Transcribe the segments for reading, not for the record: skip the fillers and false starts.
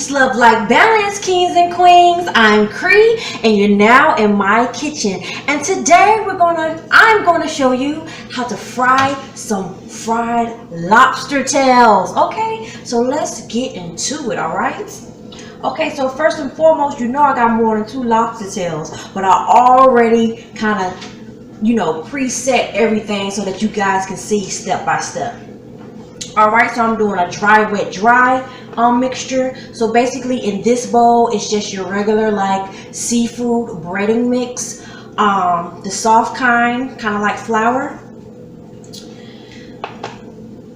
Peace, love, like balance, kings and queens. I'm Cree, and you're now in my kitchen. And today I'm gonna show you how to fry some fried lobster tails. Okay, so let's get into it. All right. Okay, so first and foremost, you know I got more than 2 lobster tails, but I already kind of, preset everything so that you guys can see step by step. All right, so I'm doing a dry, wet, dry mixture. So basically in this bowl, it's just your regular like seafood breading mix, the soft kind of like flour,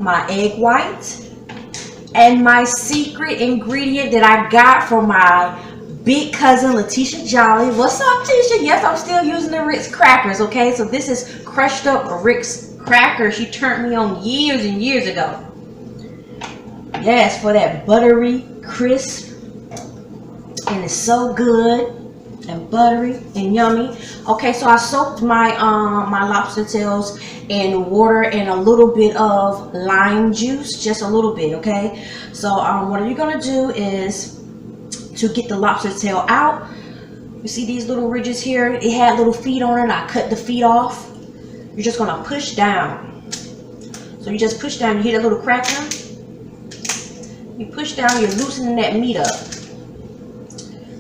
my egg white, and my secret ingredient that I got from my big cousin Letitia Jolly. What's up, Tisha? Yes, I'm still using the Ritz crackers. Okay, so this is crushed up Ritz crackers she turned me on years and years ago. Yes, for that buttery crisp, and it's so good and buttery and yummy. Okay, so I soaked my my lobster tails in water and a little bit of lime juice, just a little bit. Okay, so what you're gonna do is to get the lobster tail out. You see these little ridges here? It had little feet on it. I cut the feet off. You're just gonna push down. So you just push down. You hear that little cracker? You push down, you're loosening that meat up.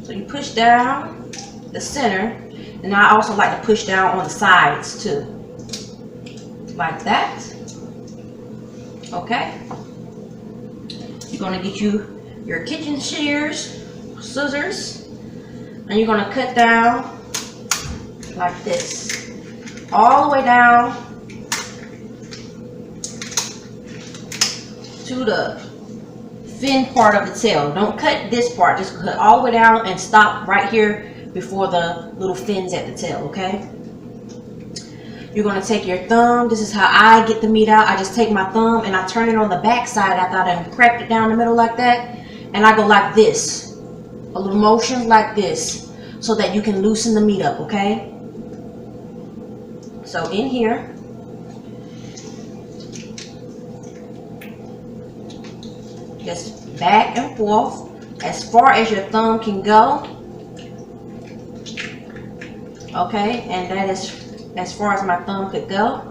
So you push down the center, and I also like to push down on the sides too. Like that. Okay. You're gonna get your kitchen scissors, and you're gonna cut down like this. All the way down to the fin part of the tail. Don't cut this part, just cut all the way down and stop right here before the little fins at the tail. Okay, you're going to take your thumb. This is how I get the meat out. I just take my thumb and I turn it on the back side after I cracked it down the middle like that, and I go like this, a little motion like this, so that you can loosen the meat up. Okay, so in here, just back and forth as far as your thumb can go. Okay, and that is as far as my thumb could go.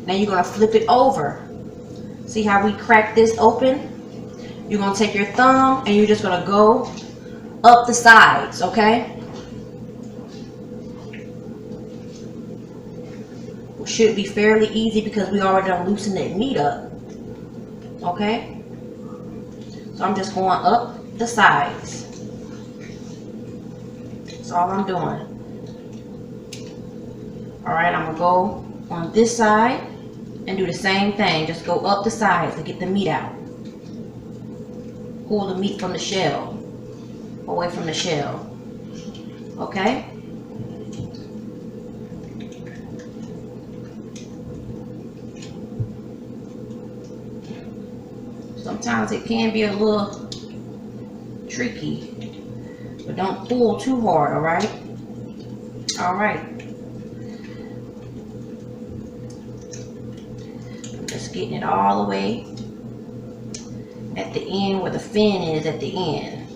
Now you're going to flip it over. See how we crack this open? You're going to take your thumb and you're just going to go up the sides. Okay, should be fairly easy because we already done loosened that meat up. Okay, so I'm just going up the sides. That's all I'm doing. All right, I'm gonna go on this side and do the same thing. Just go up the sides to get the meat out. Pull the meat from the shell, away from the shell. Okay. Sometimes it can be a little tricky, but don't pull too hard. All right. All right. I'm just getting it all the way at the end where the fin is at the end.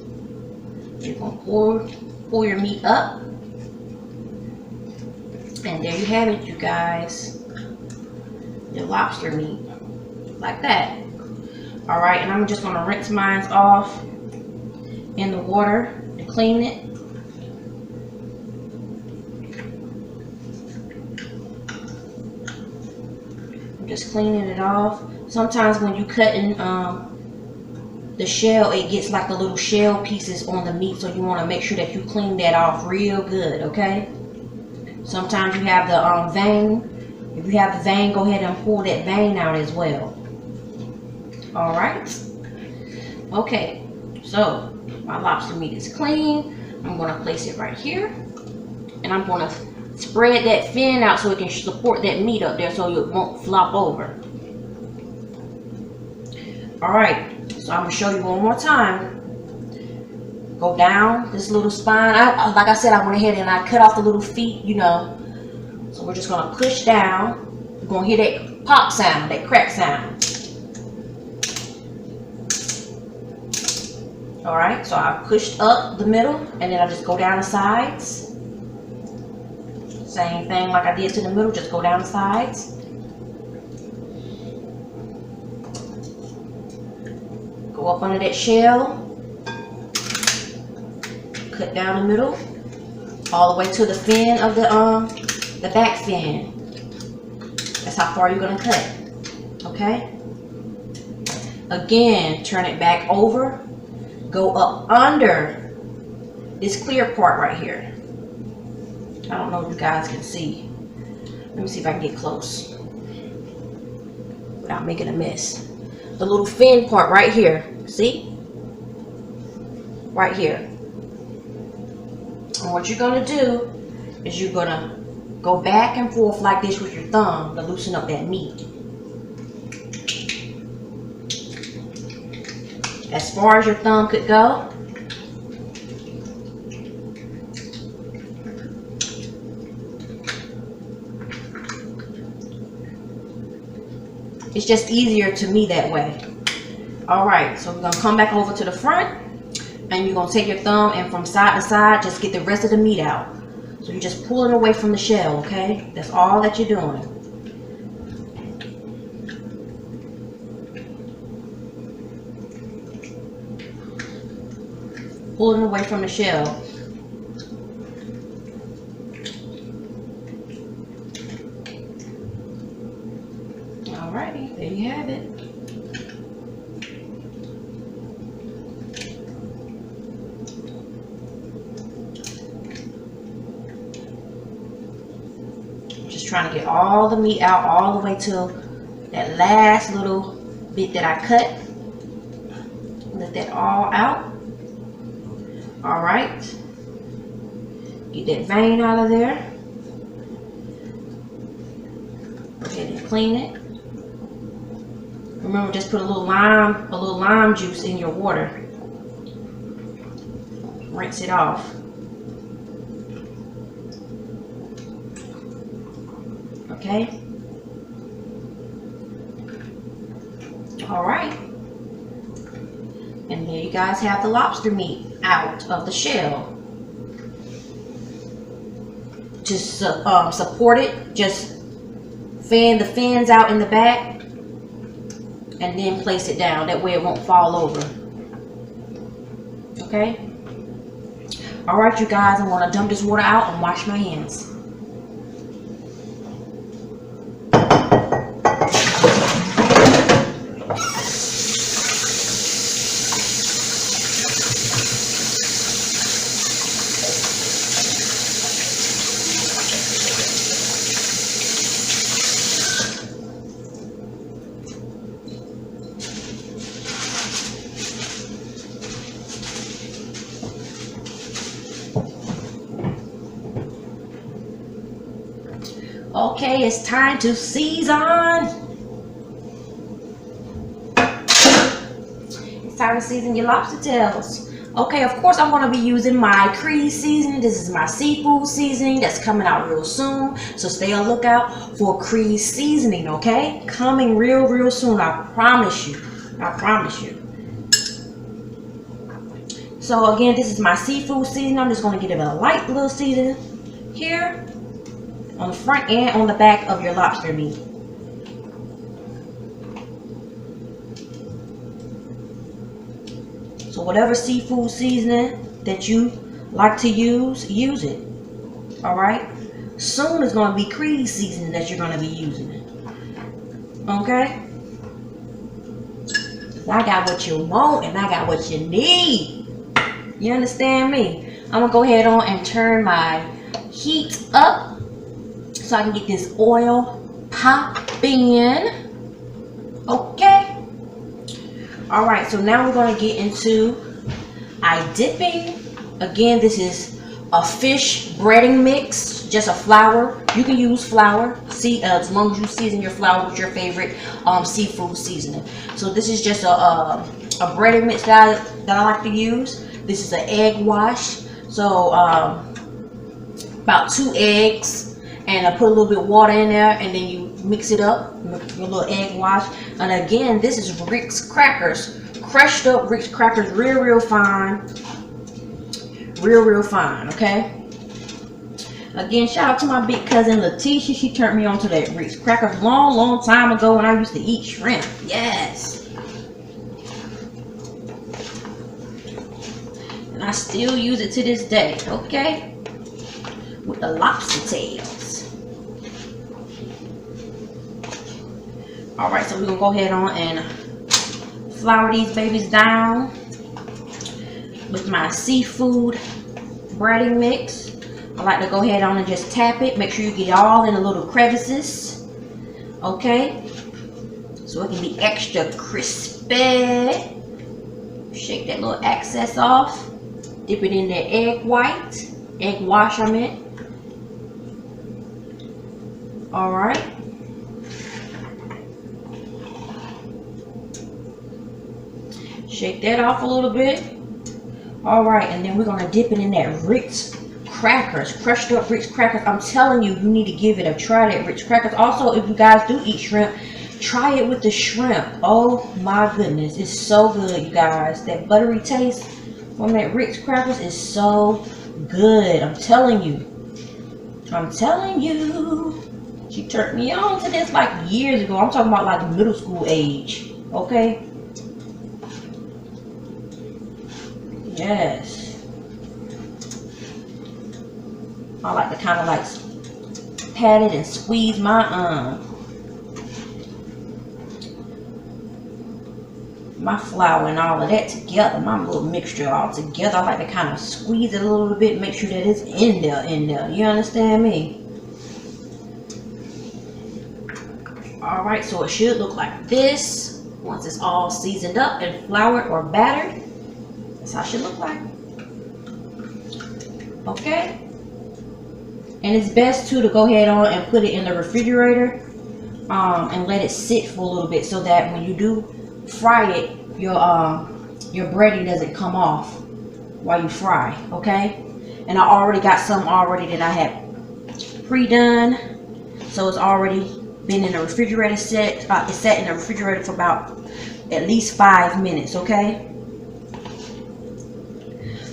You're gonna pull your meat up, and there you have it, you guys. Your lobster meat, like that. All right, and I'm just gonna rinse mine off in the water and clean it. I'm just cleaning it off. Sometimes when you cutting the shell, it gets like the little shell pieces on the meat, so you want to make sure that you clean that off real good. Okay. Sometimes you have the vein. If you have the vein, go ahead and pull that vein out as well. All right. Okay, so my lobster meat is clean. I'm going to place it right here, and I'm going to spread that fin out so it can support that meat up there so it won't flop over. All right, so I'm going to show you one more time. Go down this little spine. Like I said, I went ahead and I cut off the little feet, so we're just going to push down. You're going to hear that pop sound, that crack sound. All right, so I pushed up the middle and then I just go down the sides. Same thing like I did to the middle, just go down the sides. Go up under that shell. Cut down the middle. All the way to the fin of the back fin. That's how far you're gonna cut. Okay? Again, turn it back over. Go up under this clear part right here. I don't know if you guys can see. Let me see if I can get close without making a mess. The little fin part right here. See? Right here. And what you're going to do is you're going to go back and forth like this with your thumb to loosen up that meat. As far as your thumb could go. It's just easier to me that way. Alright, so we're going to come back over to the front. And you're going to take your thumb and from side to side, just get the rest of the meat out. So you're just pulling away from the shell, okay? That's all that you're doing. Pulling away from the shell. Alrighty, there you have it. Just trying to get all the meat out all the way to that last little bit that I cut. Let that all out. Alright. Get that vein out of there. Go ahead and clean it. Remember, just put a little lime juice in your water. Rinse it off. Okay. All right. And there you guys have the lobster meat out of the shell. Just support it. Just fan the fins out in the back. And then place it down. That way it won't fall over. Okay? Alright, you guys. I'm going to dump this water out and wash my hands. Okay, it's time to season. It's time to season your lobster tails. Okay, of course I'm going to be using my Creed seasoning. This is my seafood seasoning that's coming out real soon. So stay on the lookout for Creed seasoning, okay? Coming real soon, I promise you. I promise you. So again, this is my seafood seasoning. I'm just going to give it a light little seasoning here. On the front and on the back of your lobster meat. So whatever seafood seasoning that you like to use, use it. Alright? Soon it's going to be Creed seasoning that you're going to be using it. Okay? I got what you want and I got what you need. You understand me? I'm going to go ahead on and turn my heat up. So I can get this oil popping. Okay. Alright, so now we're going to get into our dipping. Again, this is a fish breading mix. Just a flour. You can use flour. See, as long as you season your flour with your favorite seafood seasoning. So this is just a breading mix that I like to use. This is an egg wash. So about 2 eggs. And I put a little bit of water in there, and then you mix it up, your little egg wash. And again, this is Rick's Crackers crushed up Ritz crackers real fine. Real fine, okay? Again, shout out to my big cousin Letitia. She turned me on to that Ritz crackers long time ago when I used to eat shrimp. Yes. And I still use it to this day, okay? With the lobster tails. Alright, so we're going to go ahead on and flour these babies down with my seafood breading mix. I like to go ahead on and just tap it. Make sure you get it all in the little crevices. Okay? So it can be extra crispy. Shake that little excess off. Dip it in that egg white. Egg wash, I meant. Alright. Shake that off a little bit. Alright, and then we're going to dip it in that Ritz crackers, crushed up Ritz crackers. I'm telling you, you need to give it a try, that Ritz crackers. Also, if you guys do eat shrimp, try it with the shrimp. Oh my goodness, it's so good, you guys. That buttery taste from that Ritz crackers is so good. I'm telling you. I'm telling you. She turned me on to this like years ago. I'm talking about like middle school age. Okay? Yes. I like to kind of like pat it and squeeze my flour and all of that together, my little mixture all together. I like to kind of squeeze it a little bit, make sure that it's in there. You understand me? All right, so it should look like this once it's all seasoned up and floured or battered. That's how it should look like. Okay. And it's best too to go ahead on and put it in the refrigerator and let it sit for a little bit, so that when you do fry it, your breading doesn't come off while you fry. Okay? And I already got some already that I had pre-done, so it's already been in the refrigerator it's sat in the refrigerator for about at least 5 minutes. Okay?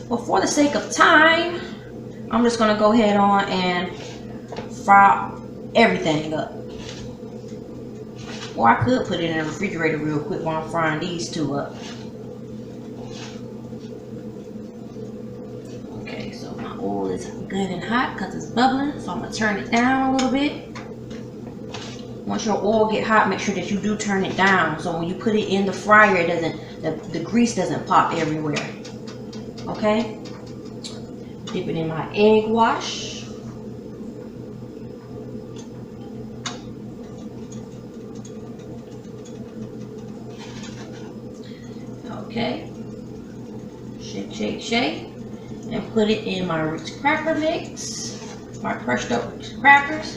But for the sake of time, I'm just going to go ahead on and fry everything up. Or I could put it in the refrigerator real quick while I'm frying these two up. Okay, so my oil is good and hot because it's bubbling. So I'm going to turn it down a little bit. Once your oil get hot, make sure that you do turn it down. So when you put it in the fryer, it doesn't, the grease doesn't pop everywhere. Okay? Dip it in my egg wash. Okay. Shake. And put it in my Ritz cracker mix. My crushed up Ritz crackers.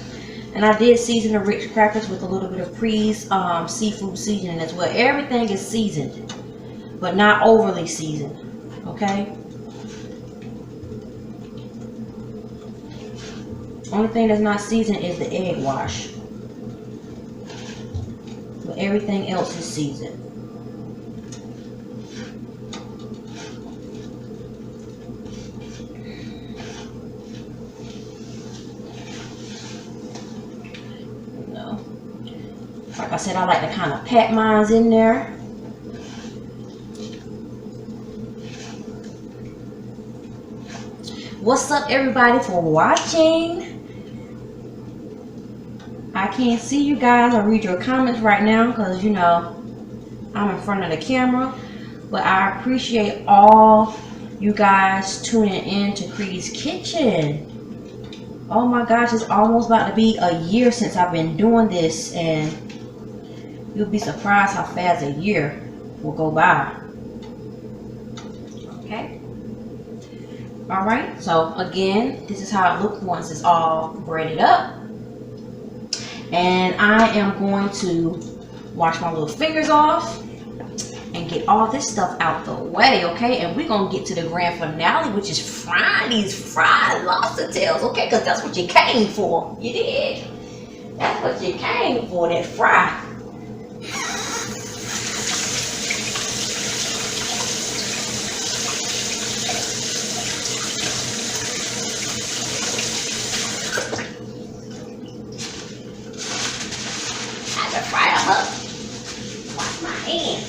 And I did season the Ritz crackers with a little bit of Pre's seafood seasoning as well. Everything is seasoned, but not overly seasoned. Okay? Only thing that's not seasoned is the egg wash. But everything else is seasoned. No. Like I said, I like to kind of pat mine in there. What's up, everybody, for watching? I can't see you guys or read your comments right now because, you know, I'm in front of the camera. But I appreciate all you guys tuning in to Cree's Kitchen. Oh my gosh, it's almost about to be a year since I've been doing this, and you'll be surprised how fast a year will go by. Okay. Alright, so again, this is how it looks once it's all breaded up. And I am going to wash my little fingers off and get all this stuff out the way, okay? And we're going to get to the grand finale, which is frying these fried lobster tails, okay? Because that's what you came for. You did. That's what you came for, that fry. Wash my hands.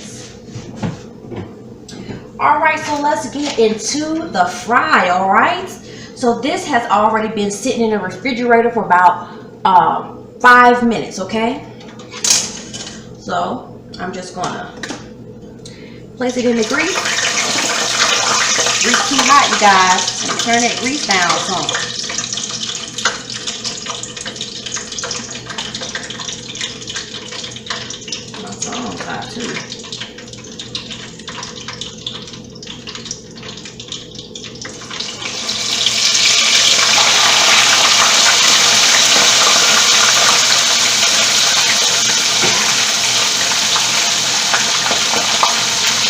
Alright, so let's get into the fry, alright? So this has already been sitting in the refrigerator for about 5 minutes, okay? So I'm just gonna place it in the grease. Grease too hot, you guys. And turn that grease down some. That's on top too.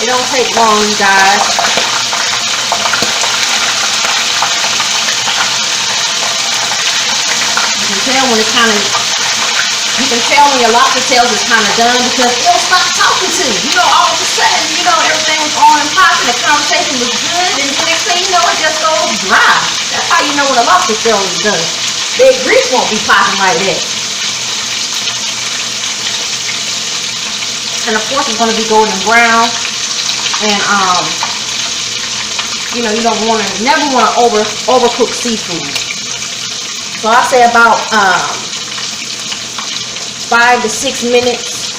It don't take long, you guys. You can tell when it's kind of, you can tell when your lobster tails is kind of done because it'll stop talking to you. You know, all of a sudden, you know, everything was on and popping, the conversation was good, and the next thing you know, it just goes dry. That's how you know when a lobster tail is done. Their grease won't be popping like that. And of course, it's going to be golden brown. And you know, you don't want to, never want to overcook seafood. So I say about 5 to 6 minutes,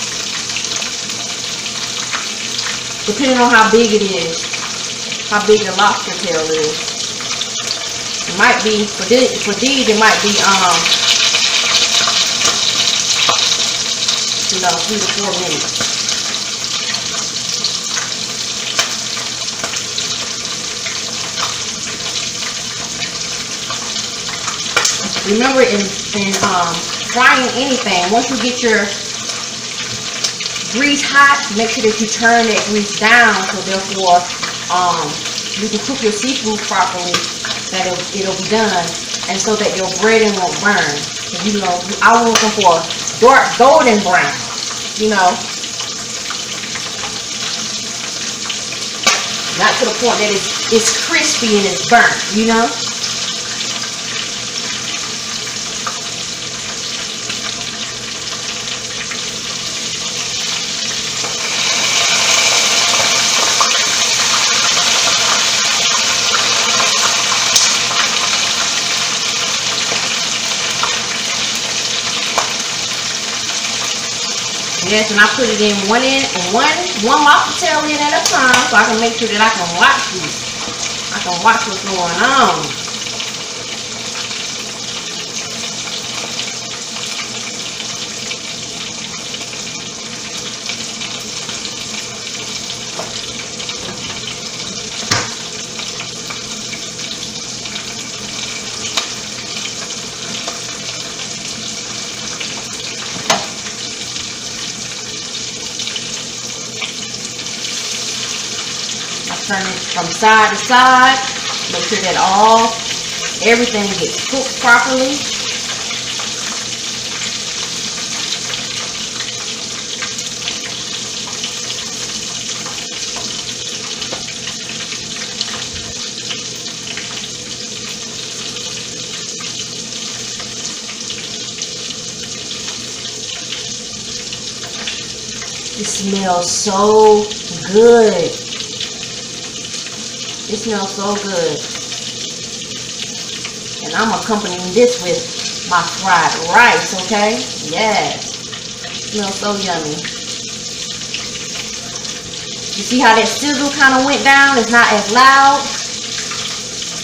depending on how big it is, how big the lobster tail is. It might be for these. It might be you know, 3 to 4 minutes. Remember, in frying anything, once you get your grease hot, make sure that you turn that grease down, so therefore you can cook your seafood properly, that it'll be done, and so that your breading won't burn. You know, I was looking for dark golden brown, you know, not to the point that it's crispy and it's burnt, you know. Yes, and I put it in one lobster tail in at a time, so I can make sure that I can watch this. I can watch what's going on. Turn it from side to side. Make sure that everything gets cooked properly. It smells so good. It smells so good. And I'm accompanying this with my fried rice, okay? Yes. It smells so yummy. You see how that sizzle kind of went down? It's not as loud.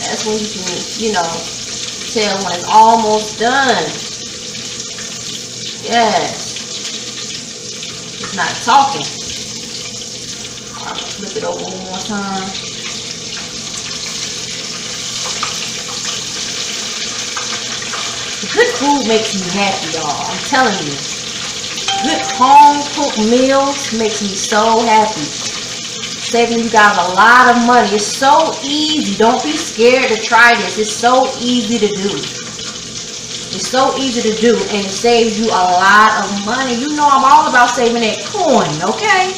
That's when you can, you know, tell when it's almost done. Yes. It's not talking. I'm gonna flip it over one more time. Good food makes me happy, y'all. I'm telling you. Good home-cooked meals makes me so happy. Saving you guys a lot of money. It's so easy. Don't be scared to try this. It's so easy to do. It's so easy to do, and it saves you a lot of money. You know I'm all about saving that coin, okay?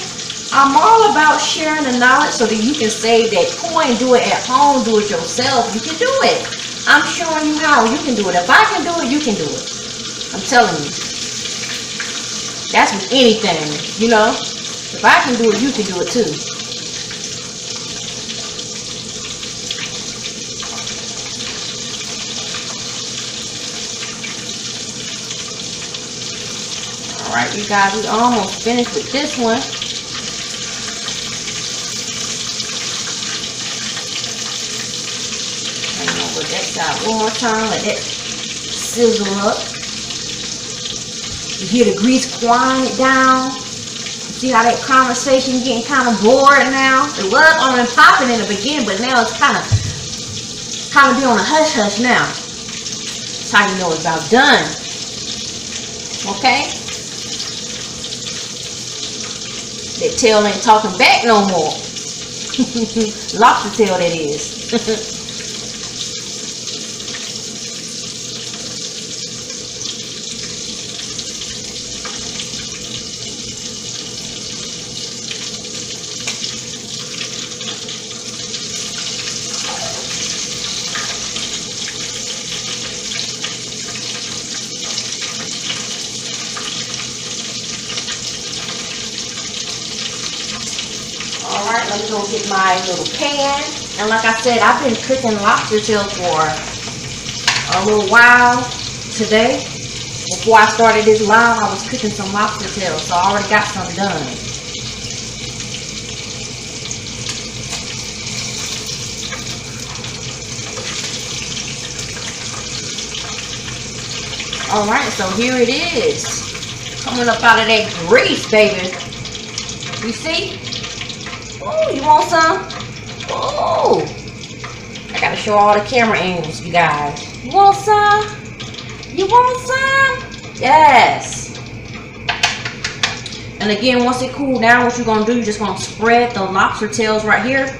I'm all about sharing the knowledge so that you can save that coin. Do it at home. Do it yourself. You can do it. I'm showing you how you can do it. If I can do it, you can do it. I'm telling you. That's with anything, you know. If I can do it, you can do it too. Alright, you guys, we almost finished with this one. Turn over that side one more time. Let that sizzle up. You hear the grease quiet down. See how that conversation getting kind of bored now? It was on and popping in the beginning, but now it's kind of be on a hush hush now. That's how you know it's about done. Okay? That tail ain't talking back no more. Lobster tail, that is. Alright, let me go get my little pan. And like I said, I've been cooking lobster tails for a little while today. Before I started this live, I was cooking some lobster tails, so I already got some done. Alright, so here it is. Coming up out of that grease, baby. You see? Oh, you want some? Oh, I gotta show all the camera angles, you guys. You want some? You want some? Yes. And again, once it cools down, what you're gonna do, you're just gonna spread the lobster tails right here.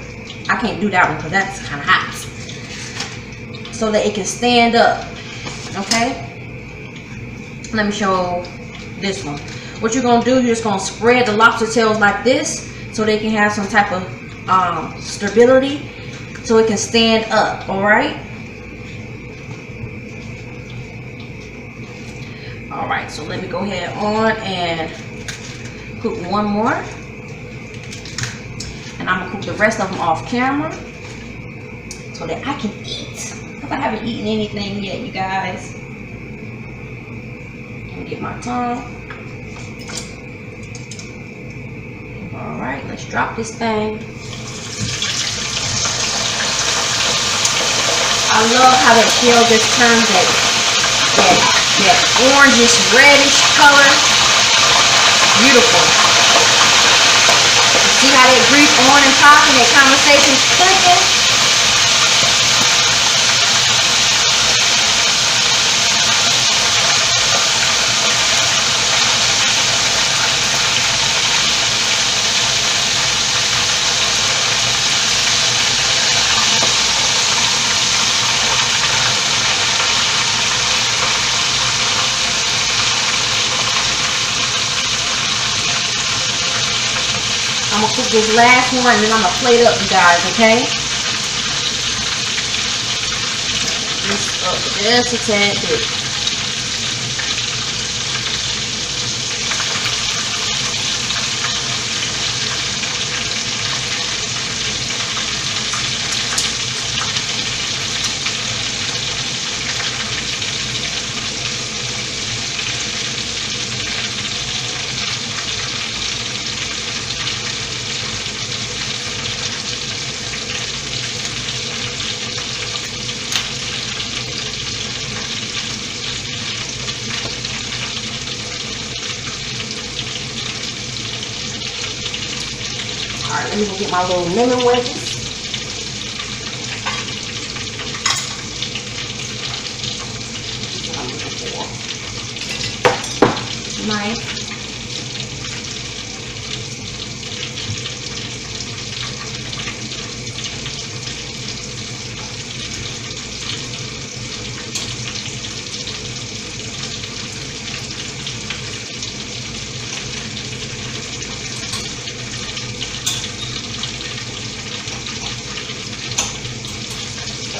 I can't do that one because that's kind of hot. So that it can stand up. Okay? Let me show this one. What you're gonna do, you're just gonna spread the lobster tails like this, so they can have some type of stability, so it can stand up. All right. All right. So let me go ahead on and cook one more, and I'm gonna cook the rest of them off camera so that I can eat. Because I haven't eaten anything yet, you guys. Let me get my tongue. Alright, let's drop this thing. I love how that shell just turns that orangish reddish color. Beautiful. You see how that grease on and popping, that conversation's cooking? I'm gonna cook this last one and then I'm gonna plate up, you guys, okay? Just a tad bit. Alright, let me go get my little lemon wedges. That's what I'm looking for. Nice.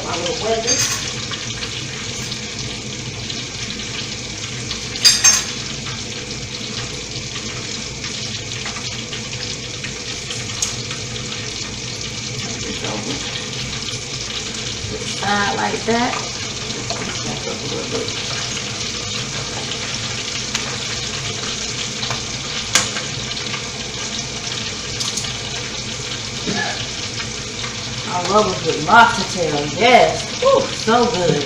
My little wedges. side like that. Back up a little bit. I love a good lobster tail. Yes. Woo, so good.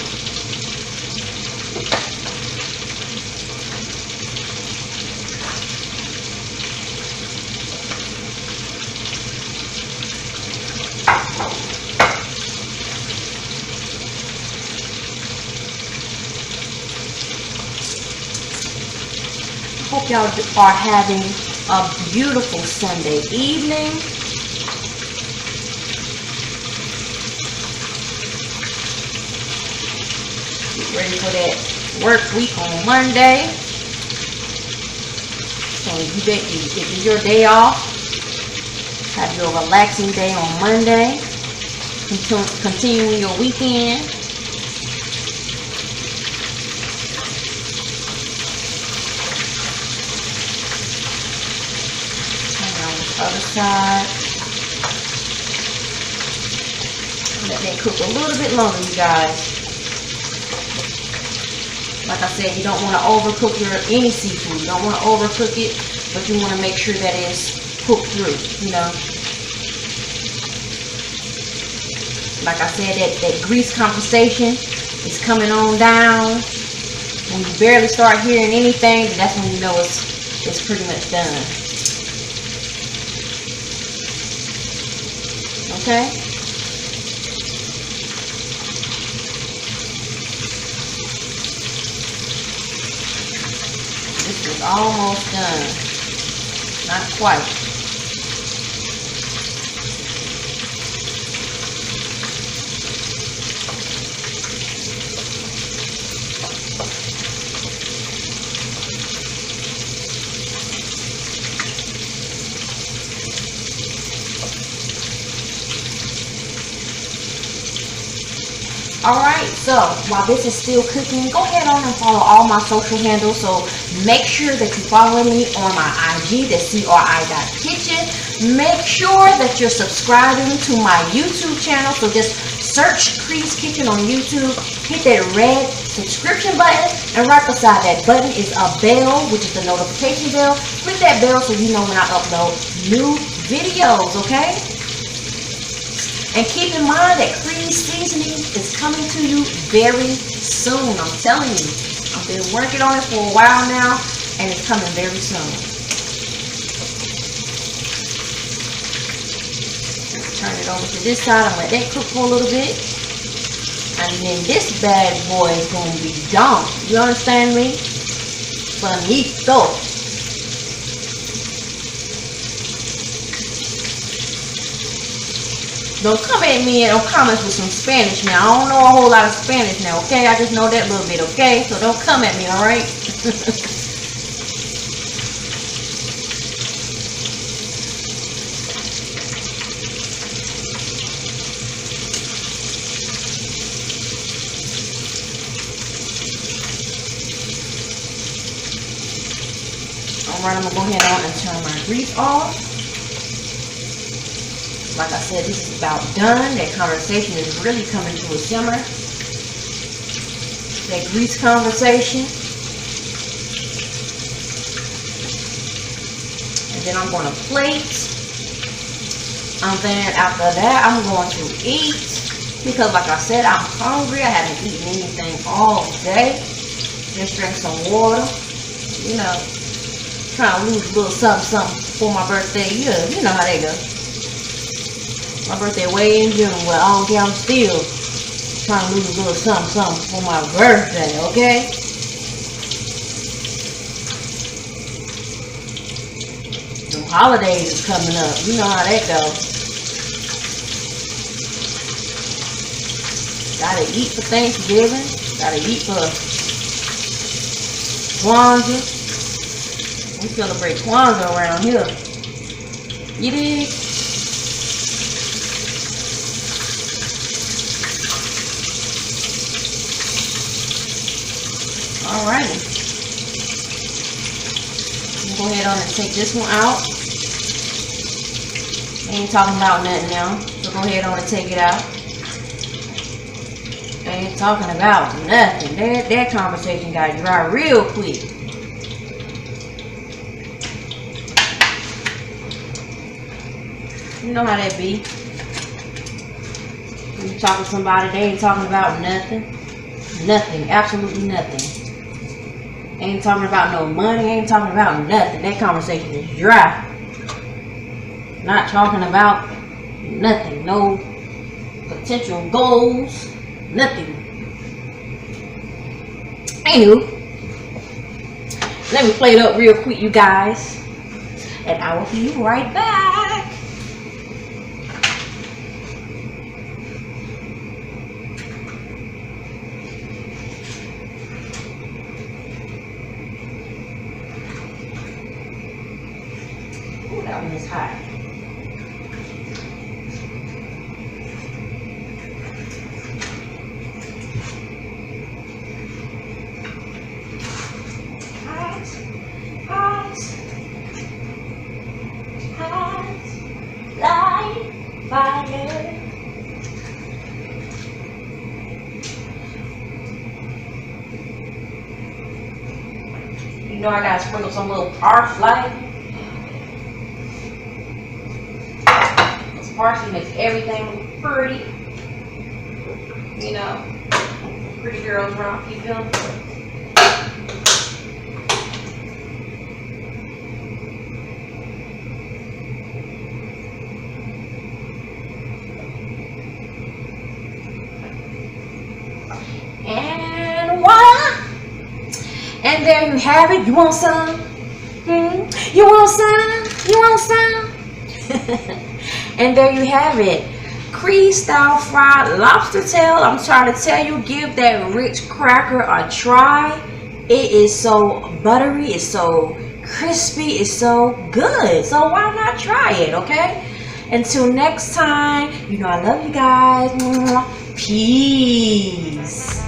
Hope y'all are having a beautiful Sunday evening. Get ready for that work week on Monday. So you get your day off. Have your relaxing day on Monday. Continuing your weekend. Other side. Let that cook a little bit longer, you guys. Like I said, you don't want to overcook any seafood. You don't want to overcook it, but you want to make sure that it's cooked through, you know. Like I said, that grease conversation is coming on down. When you barely start hearing anything, that's when you know it's pretty much done. Okay. This is almost done. Not quite. Alright, so while this is still cooking, go ahead on and follow all my social handles. So make sure that you're following me on my IG, that's CRI.kitchen. Make sure that you're subscribing to my YouTube channel. So just search Cree's Kitchen on YouTube. Hit that red subscription button, and right beside that button is a bell, which is the notification bell. Click that bell so you know when I upload new videos, okay? And keep in mind that Cree's Seasoning is coming to you very soon. I'm telling you. I've been working on it for a while now, and it's coming very soon. Turn it over to this side and let that cook for a little bit. And then this bad boy is going to be done. You understand me? Bonito. Don't come at me in comments with some Spanish now. I don't know a whole lot of Spanish now, okay? I just know that little bit, okay? So don't come at me, alright? Alright, I'm going to go ahead on and turn my grease off. Like I said, this is about done. That conversation is really coming to a simmer. That grease conversation. And then I'm going to plate. And then after that, I'm going to eat. Because like I said, I'm hungry. I haven't eaten anything all day. Just drink some water. You know, trying to lose a little something for my birthday. Yeah, you know how they go. My birthday way in June, but I don't care, I'm still trying to lose a little something for my birthday, okay? The holidays is coming up, you know how that goes. Gotta eat for Thanksgiving, gotta eat for Kwanzaa. We celebrate Kwanzaa around here. You dig? Alrighty. Go ahead on and take this one out. I ain't talking about nothing now. So go ahead on and take it out. ain't talking about nothing. That conversation got dry real quick. You know how that be. When you talking to somebody, they ain't talking about nothing. Nothing. Absolutely nothing. Ain't talking about no money. Ain't talking about nothing. That conversation is dry. Not talking about nothing. No potential goals. Nothing. Anywho, let me play it up real quick, you guys. And I will be right back. Ooh, that one is hot. Fire. You know I gotta sprinkle some little parsley. This parsley makes everything pretty. You know, pretty girls around, you feel me? And voila! And there you have it. You want some? You want some? You want some? And there you have it. Creed style fried lobster tail. I'm trying to tell you, give that rich cracker a try. It is so buttery. It's so crispy. It's so good. So why not try it, okay? Until next time, you know I love you guys. Peace.